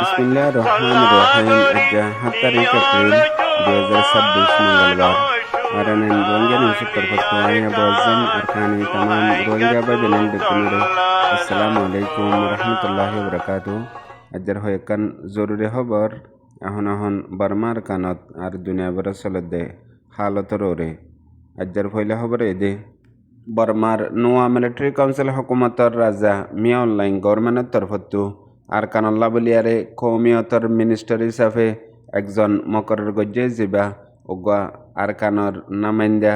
বিসমিল্লাহ রহমান রহিম। আজ 7 তারিখ এপ্রিল 2026 মঙ্গলবার। aranen rohingya nin suttar fatto aya bozam arkani tamam rohingya ba benen bekunure. Assalamu alaikum warahmatullahi wabarakatuh. আজের হয়েকান জরুরি খবর এখন বার্মার কানত আর দুনিয়া বড় চলতে হালতর ওরে। আজের পয়লা খবর এদে বর্মার নোয়া মিলিটারি কাউন্সিল হকুমতর রাজা মিয়া অনলাইন গভর্নমেন্টের তরফতো আর কানল্লা বলিয়ারে কৌমিয়তর মিনিস্টার হিসাবে একজন মকরের গজ্জে জিবা ওগা আর কানর নামাইন্দা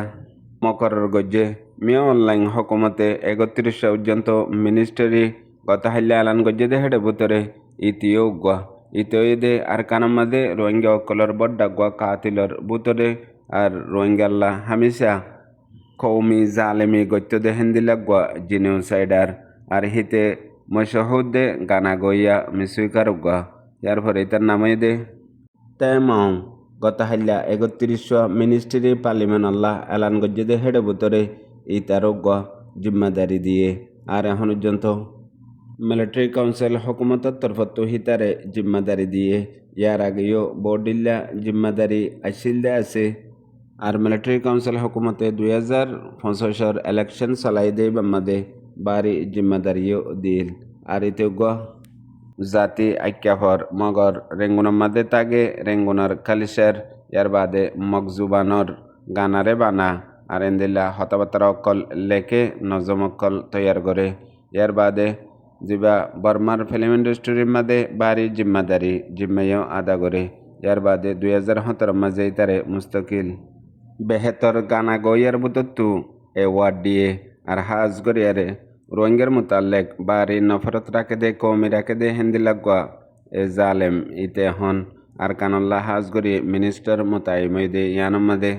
মকরের গজ্জে মিয়া অনলাইন হকুমতে 31 পর্যন্ত মিনিস্টারি গত হাইলে আলান গজ্জে দে হেডে ভিতরে ইতিও উগা ইতিওদে আর কানামাদে রোহিঙ্গা অকলর বড্ডা গুয়া কাতিলর ভিতরে আর রোহিঙ্গাল্লা হামিসা কৌমি জালেমি গত্যদে হেন্দিলা গুয়া জিনিউসাইডার আর হিতে মশহুদে গানা গইয়া মিসুইকার গুয়া ইয়ার পরে তার নামে দে তেমাও গত হাইলা 31 মিনিস্ট্রি পার্লিমেন্ট আল্লাহ এলান গজ্জে হেডে ভিতরে ইতার গুয়া জিম্মাদারি দিয়ে আর এখন পর্যন্ত মিলিটারি কাউন্সিল হকুমতের তরফতো হিতারে জিম্মাদারি দিয়ে ইয়ার আগেও বোর্ডিল্লা জিম্মাদারি আসিলদে আছে আর মিলিটারি কাউন্সিল হকুমতে 2025 ইলেকশন চালাই দেই বাম্মাদে বাড়ি জিম্মাদারিও দিল আর এতে জাতি আক্যাফর মগর রেঙ্গুনের মাদে তাগে রেঙ্গুনার খালিসের ইয়ার বাদে মগজুবানর গানারে বানা আর এন্দিল্লা হতাবাতার অকল লেখে নজম অকল তৈয়ার করে ইয়ার বাদে জিবা বর্মার ফিল্ম ইন্ডাস্ট্রির মাদে বাড়ি জিম্মাইও আদা করে ইয়ার বাদে 2017 মাঝে তারে মুস্তকিল বেহেতর গানা গইয়ার বুতত্তু এওয়ার্ড দিয়ে আর হাজ গরিয়ারে রোহিঙ্গার মোতালেক বাড়ি নফরত রাখে দে কৌমি রাখে দে হিন্দি লাগা এ জালেম ইতে হন আর কানল্লা হাজ গরি মিনিস্টার মোতাইমই দে ইয়ানমাদে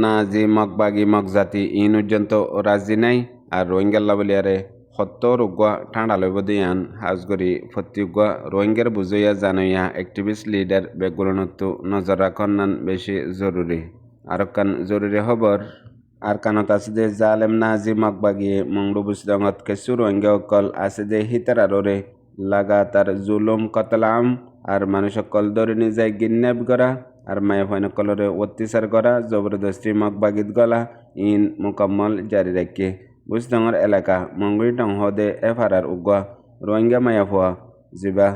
নাজি মগবাগি মগজাতি ইন পর্যন্ত রাজি নাই আর রোহিঙ্গাল্লা বলিয়ারে সত্তর উগুয়া ঠান্ডা লইব দিয়ান হাজ গরি ফতি উগুয়া রোহিঙ্গার বুঝইয়া জানইয়া অ্যাক্টিভিস্ট লিডার বেগুলনতো নজর রাখনান বেশি জরুরি আর কান জরুরি খবর আর কানত আছে যে জালেম নাজি মগবাগিয়ে মংডু বুসদঙ্গত কেসু রোহিঙ্গা অকল আছে যে হিতার আরোরে লাগাতার জুলুম কতলাম আর মানুষ অকল ধরে নিজাই গিন্নেপ করা আর মায়া ফাইন কলরে অত্যাচার করা জবরদস্তি মগবাগিত গলা ইন মুকম্মল জারি রাখে বুসদঙ্গর এলাকা মঙ্গুরি টং হদে এফারার উগুয়া রোহিঙ্গা মায়া ফুয়া জিবা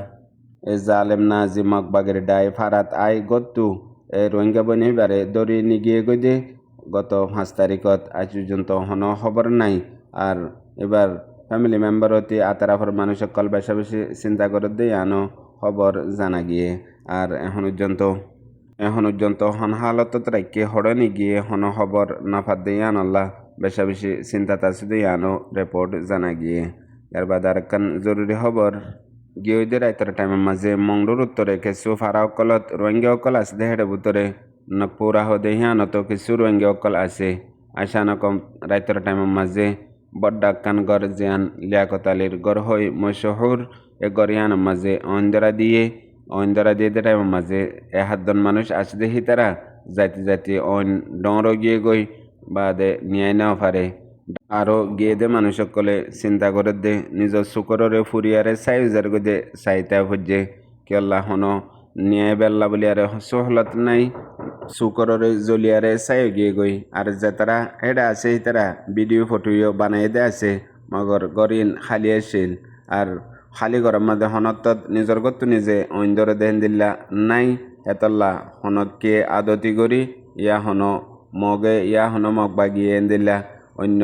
এ জালেম নাজি মগবাগের ডাই ফারাত আই গত্তু এই রোহিঙ্গা বনিবারে দরি নিগিয়ে গদে গত 5 তারিখত আজ পর্যন্ত হন খবর নাই আর এবার ফ্যামিলি মেম্বার হতে আতারাফর মানুষ সকল বেশা বেশি চিন্তা করে দিয়ে আনো খবর জানা গিয়ে আর এখন পর্যন্ত হন হালত রাখে হড়নি গিয়ে হন খবর নাফাত দিয়ে আনল্লা বেশা বেশি চিন্তা তাছে দিয়ে আনো রিপোর্ট জানা গিয়ে এর বাদ আর কান জরুরি খবর গিয়ে রাইতের টাইমের মাঝে মংডুর উত্তরে কিছু ফারা অকলত রোহিঙ্গা অকল আছে দেহের ভিতরে নকপুরা হদে হিয়ানত কিছু রোহিঙ্গা অকল আছে আশানকম রাইতের টাইমের মাঝে বড্ডা কানগর জিয়ান লিয়াকত আলীর গড় হই মশহুর এ গরিয়ান মাঝে অন্দরা দিয়ে টাইমের মাঝে এহাদন মানুষ আছে দেখি তারা জাতি অন ডর গিয়ে গই বাদে নিয়ে নেওয়া পারে আরও গিয়ে দে মানুষ সকলে চিন্তা করে দে নিজের শুকররে ফুরিয়ারে সাইজার গদে চাইতা হচ্ছে কি আল্লাহ হন নিয়ে বেল্লা বলিয়ারে সহলত নাই শুকররে জলিয়ারে চাই গিয়ে গই আর যে তারা এটা আছে তারা ভিডিও ফটোও বানাই দে আছে মগর গরিন খালি আছিল আর খালি গরম মাঝে হনত নিজের গত নিজে অন্দরে দেন দিল্লা নাই এতল্লা হনতকে আদতি করি ইয়া হন মগে ইয়া হন মগ বাগিয়ে দিল্লা অন্য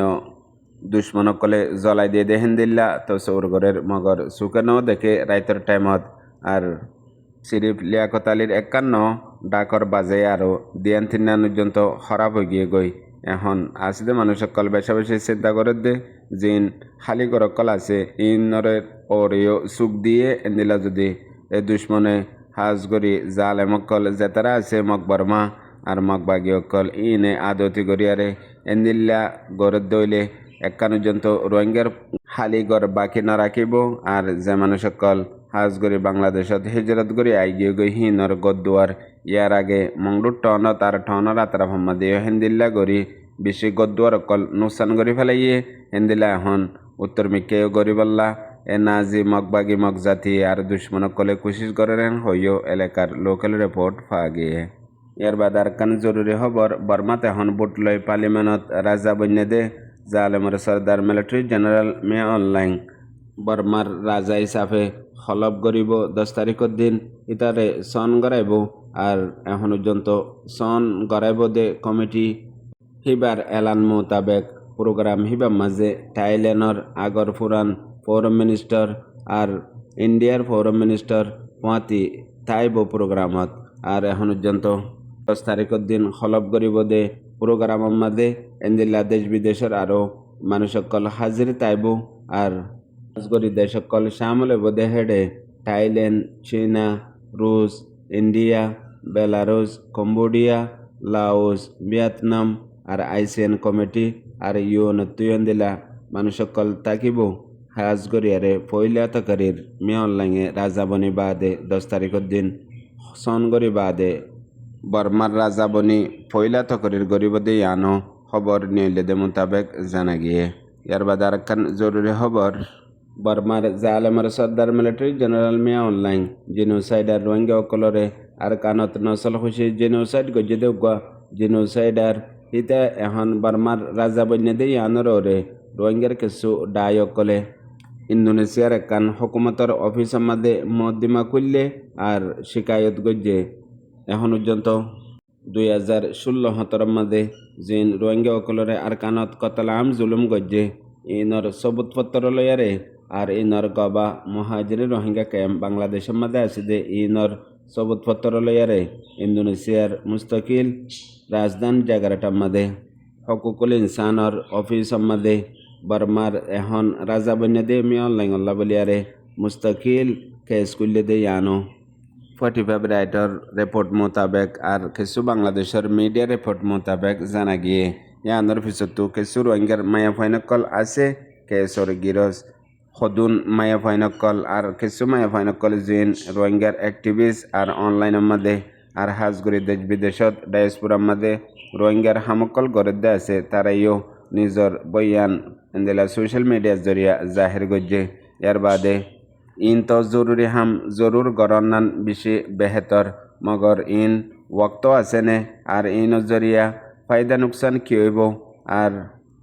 দুশ্মনকলে জ্বলাই দিয়ে দেহেন দিল্লা তো সৌর ঘরের মগর সুকেনও দেখে রাইতের টাইমত আর সিরিফ লিয়াকত আলীর 51 ডাকর বাজে আরও দিয়ান তিনান পর্যন্ত খারাপ হয়ে গিয়ে গই এখন আসলে মানুষ সকল বেশা বেশি চিন্তা করে দে জিন খালি করকল আছে ইনরের ওরেও সুখ দিয়ে এন্দিলা যদি এ দুশ্মনে হাজ করি জাল এমকল জেতারা আছে মকবরমা আর মগবাগি অকল ইনে আদতি গরিয়ারে এন্দিল্লা গড়ের দইলে 51 পর্যন্ত রোহিঙ্গার খালি গড় বাকি না রাখিব আর যে মানুষ সকল হাজ গরি বাংলাদেশত হিজরত গরি আইগিয়ে গই হিনর গদ্দুয়ার ইয়ার আগে মংডুর টনত আর টনর আতরা ভম্মা দিয়ে হেন্দিল্লা গরি বেশি গদ্দুয়ার অকল নুকসান গরি ফেলাইয়ে হেন্দিল্লা এখন উত্তর মিকেও গরি বল্লা এ নাজি মগবাগি মগজাতি আর দুশ্মনকলে কোশিশ করেন হইও এলাকার লোকাল রিপোর্ট পাওয়া গিয়ে ইয়ার বাদ আর কান জরুরি খবর বর্মাত এখন বুট লই পার্লিমেন্টত রাজা বন্যে দে জালেমর সর্দার মিলিটারি জেনারেল মে অনলাইন বর্মার রাজা হিসাবে হলফ গরিব 10 তারিখের দিন ইতারে সন গড়াইব আর এখন পর্যন্ত সন গড়াইব দে কমিটি হিবার এলান মোতাবেক প্রোগ্রাম হিবার মাঝে থাইল্যান্ডর আগর পুরান ফরেন মিনিস্টার আর ইন্ডিয়ার ফরেন মিনিস্টার পাঁতি থাইব প্রোগ্রামত আর এখন পর্যন্ত 10 তারিখের দিন হলফ গরিব দে প্রোগ্রামের মাঝে এন্দিল্লা দেশ বিদেশের আরও মানুষ সকল হাজির তাইব আর গরি দেশ সকল সামলে বোধে হেডে থাইল্যান্ড চীনা রুশ India Belarus Cambodia Laos Vietnam আর আইসিএন কমিটি আর ইউন তুয়ন দিলা মানুষ সকল তাকিব হাজ গরিয়ারে পয়লা তকারির মে অনলাইনে রাজাবনি বাদে 10 তারিখের দিন সন গরি বাদে বর্মার রাজাবনি পয়লা তকরির গরিবদে ইয়ানো খবর নিউলেদে মোতাবেক জানা গিয়ে ইয়ার বাদ আর একখান জরুরি খবর বর্মার জালেমর সর্দার মিলিটারি জেনারেল মিয়া অনলাইন জিনোসাইডার রোহিঙ্গা অকলরে আর কানত নসল খুশি জিনোসাইড গজ্জে দেওয়া জিনোসাইডার ইতে এখন বর্মার রাজা বন্যে দে ইয়ানোর ওরে রোহিঙ্গার কিছু ডাই অকলে ইন্দোনেশিয়ার একখান হকুমতর অফিসের মাঝে মদ্দিমা খুললে আর শিকায়ত গজ্জে এখন পর্যন্ত 2016-17 মাঝে জিন রোহিঙ্গা অকলরে আর কানত কতলাম জুলুম গজ্জে ইনর সবুতপত্র লয়ারে আর ইনর গবা মহাজির রোহিঙ্গা ক্যাম্প বাংলাদেশের মাঝে আছে দে ইনর সবুতপত্র লয়ারে ইন্দোনেশিয়ার মুস্তাকিল রাজধানী জাগারাটার মাঝে হকুকুল ইনসানর অফিসের মাঝে বর্মার এখন রাজা বন্যা দে মি অনলাইন আল্লাহ বলিয়ারে মুস্তাকিল কেস করলে দে ইয়ানো 45 রাইটার রিপোর্ট মোতাবেক আর কিছু বাংলাদেশের মিডিয়া রিপোর্ট মোতাবেক জানা গিয়ে ইয়ানোর পিছতো কিছু রোহিঙ্গার মায়া ফাইনকল আছে কেসর গিরস সদুন মায়া ফাইনকল আর কিছু মায়া ফাইনকল জিন রোহিঙ্গার অ্যাক্টিভিস্ট আর অনলাইনের মাঝে আর হাজগুড়ি দেশ বিদেশত ডায়াসপোরার মাঝে রোহিঙ্গার হামকল গড়ে আছে তারাইও নিজের বয়ান এন্দেলা সোশ্যাল মিডিয়ার জরিয়া জাহির গজ্জে ইয়ার বাদে ইন তো জরুরি হাম জরুর গরনান বেশি বেহতর মগর ইন ওক্ত আছে নে আর ইনর জরিয়া ফায়দা নুকসান কি হইব আর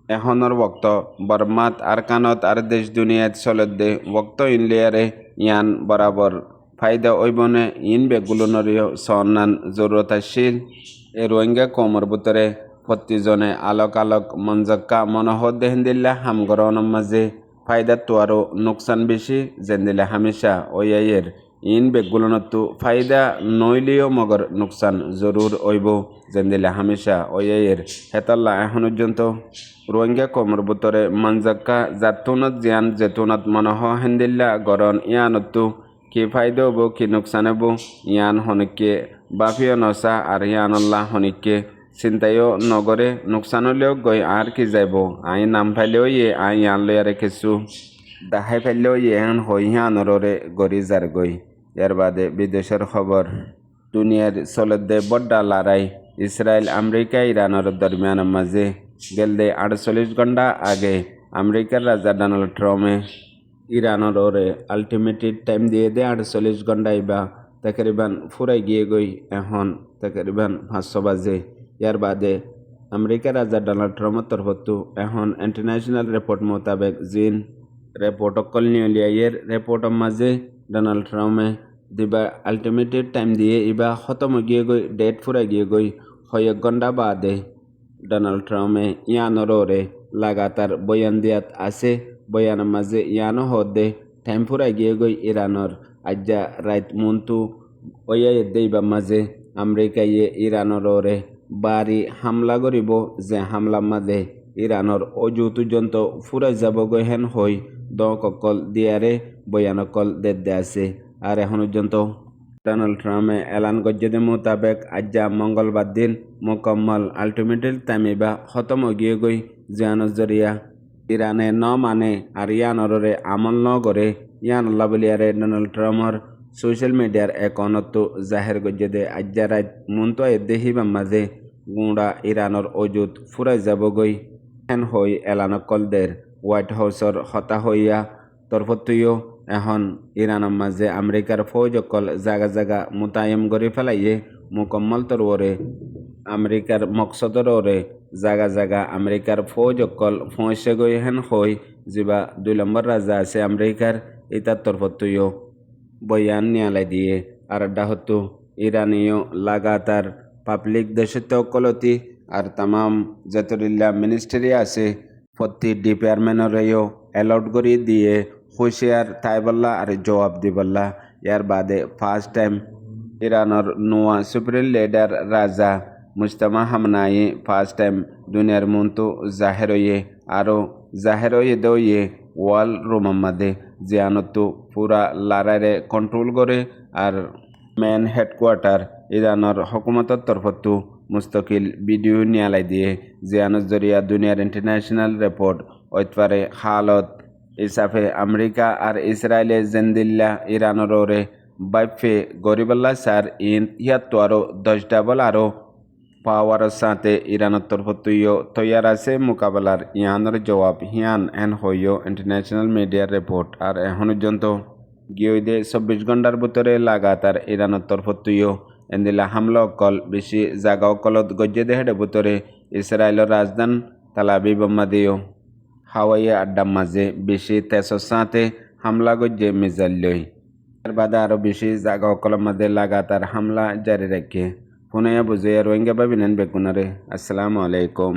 এখনের ওক্ত বর্মাত আর কানত আর দেশ দুনিয়াত চলত দে ওক্ত ইনলিয়ারে ইয়ান বরাবর ফায়দা হইবনে ইন বেগুলোনরিও সন্নান জরুরত আসিল এ রোহিঙ্গা কমর ভিতরে প্রতিজনে আলোক আলোক মঞ্জক্কা মনোহর দেহেন দিল্লা হামগরনের মাঝে ফায়দা তো আরও নোকসান বেশি যেন দিলে হামেশা ওয়াইয়ের ইন বেগুলোনতো ফায়দা নইলেও মগর নোকসান জরুর হইব যেন দিলে হামেশা ওয়াইয়ের হেতাল্লা এখন পর্যন্ত রোহিঙ্গা কমর ভিতরে মঞ্জক্কা জাতুনত জিয়ান জেতুনত মনোহ হেন্দিল্লা গরন ইয়ানতো কি ফায়দা হব কি নোকসান হব ইয়ান হনিকে বাফিও নসা আর ইয়ানল্লাহ হনিকে চিন্তাইও নগরে নোকসান হলেও গই আর কি যাইব আই নাম ফাইলেও ইয়ে আই ইয়ান লয়ারে কিছু দেখাই ফেললেও ইয়ে এখন হই ইয়ানরে গড়ি যার গই ইয়ার বাদে বিদেশের খবর দুনিয়ার চলত দে বড্ডা লড়াই ইসরায়েল আমেরিকা ইরানের দরমিয়ানের মাঝে গেল দে 48 ঘন্টা আগে আমেরিকার রাজা ডোনাল্ড ট্রাম্পে ইরানের ওরে আলটিমেটেড টাইম দিয়ে দে 48 ঘন্টা বা তকরিবান ফুরাই গিয়ে গই এখন তকরিবান 500 বাজে ইয়ার বাদে আমেরিকার রাজা ডোনাল্ড ট্রাম্পের তরফতো এখন ইন্টারন্যাশনাল রিপোর্ট মোতাবেক জিন রিপোর্ট অকল নিউলিয়ার রিপোর্টের মাঝে ডোনাল্ড ট্রাম্পে দিবা আলটিমেটেড টাইম দিয়ে ইবা খতম গিয়ে গই ডেট ফুরাই গিয়ে গই 1 ঘন্টা বাদে ডোনাল্ড ট্রাম্পে ইয়ানোর ওরে লাগাতার বয়ান দিয়াত আছে বয়ানের মাঝে ইয়ানো হদে টাইম ফুরাই গিয়ে গই ইরানোর আজ্জা রাইত মন্তু ওয়াই দেইবা মাঝে আমেরিকা ইরানোর ওরে বাড়ি হামলা করিব যে হামলার মাঝে ইরানোর অজুতুজন্ত ফুরাই যাব গই হেন হই দকল দিয়ারে বয়ানকল দে আছে আর এখন পর্যন্ত ডোনাল্ড ট্রাম্পে এলান গজ্জে মোতাবেক আজ্জা মঙ্গলবার দিন মোকম্মল আলটিমেটেড টাইমিবা খতম গিয়ে গই জিয়ানোর জরিয়া ইরানে ন মানে আর ইয়ানরে আমল ন করে ইয়ান আল্লাহ বলিয়ারে ডোনাল্ড ট্রাম্পর সোশ্যাল মিডিয়ার একাউন্টতো জাহের গজ্জে দে আজ্জা রাত মন্ত দেহিবা মাঝে গুঁড়া ইরানোর অজুত ফুরাই যাব গই হেন হই এলানকলদের হোয়াইট হাউসর হতা হইয়া তরফত্তুইও এখন ইরানের মাঝে আমেরিকার ফৌজ অকল জাগা জাগা মোতায়েম করে ফেলাইয়ে মুকম্মল তরওরে আমেরিকার মকসদর ওরে জাগা জাগা আমেরিকার ফৌজ অকল ফৌঁসে গই হেন হই যা 2 নম্বর রাজা আছে আমেরিকার ইতার তরফত্তুইও বয়ান নিয়ালাই দিয়ে আর ডাহতু ইরানীয় লাগাতার পাবলিক দেশত্ব অকলতি আর তামাম যতরিল্লা মিনিস্ট্রি আছে প্রতি ডিপার্টমেন্টরেও অ্যালাউট করে দিয়ে হুঁশিয়ার তাইবল্লা আর জবাব দিবল্লা ইয়ার বাদে ফার্স্ট টাইম ইরানের নোয়া সুপ্রিম লিডার রাজা মুস্তামা হামনাই ফার্স্ট টাইম দুনিয়ার মন্তু জাহের হয়ে আরও জাহের হয়ে দইয়ে ওয়াল রোমাম্মাদে জিয়ানতো পুরা লারারে কন্ট্রোল করে আর মেন হেডকোয়ার্টার ইরানের হকুমতর তরফতো মুস্তকিল ভিডিও নিয়ালাই দিয়ে জিয়ানোর জরিয়া দুনিয়ার ইন্টারন্যাশনাল রিপোর্ট ঐতবারে হালত ইসাফে আমেরিকা আর ইসরায়েলে জেন্দিল্লা ইরানের ওরে বাইফে গরিবাল্লা সার ইয়াত্তো আরও 10 ডাবল আরও পাওয়ারের সাথে ইরানের তরফতুইও তৈয়ার আছে মোকাবেলার ইয়ানোর জবাব হিয়ান এন হইও ইন্টারন্যাশনাল মিডিয়ার রিপোর্ট আর এখন পর্যন্ত গিয়ে 24 ঘন্টার ভিতরে লাগাতার ইরানের তরফতুইও এন্দিলা হামলা অকল বেশি জাগা অকলত গজ্জে দেহের ভিতরে ইসরায়েলের রাজধান তালাবি বোম্মাদিও হাওয়াই আড্ডার মাঝে বেশি তেসর সাথে হামলা গজ্জে মিজাল্লই এর বাদে আরও বেশি জাগা অকলের মাঝে লাগাতার হামলা জারি রাখে পুনে বুঝে রোহিঙ্গা ভাবিনেন বেগুনারে। আসসালামু আলাইকুম।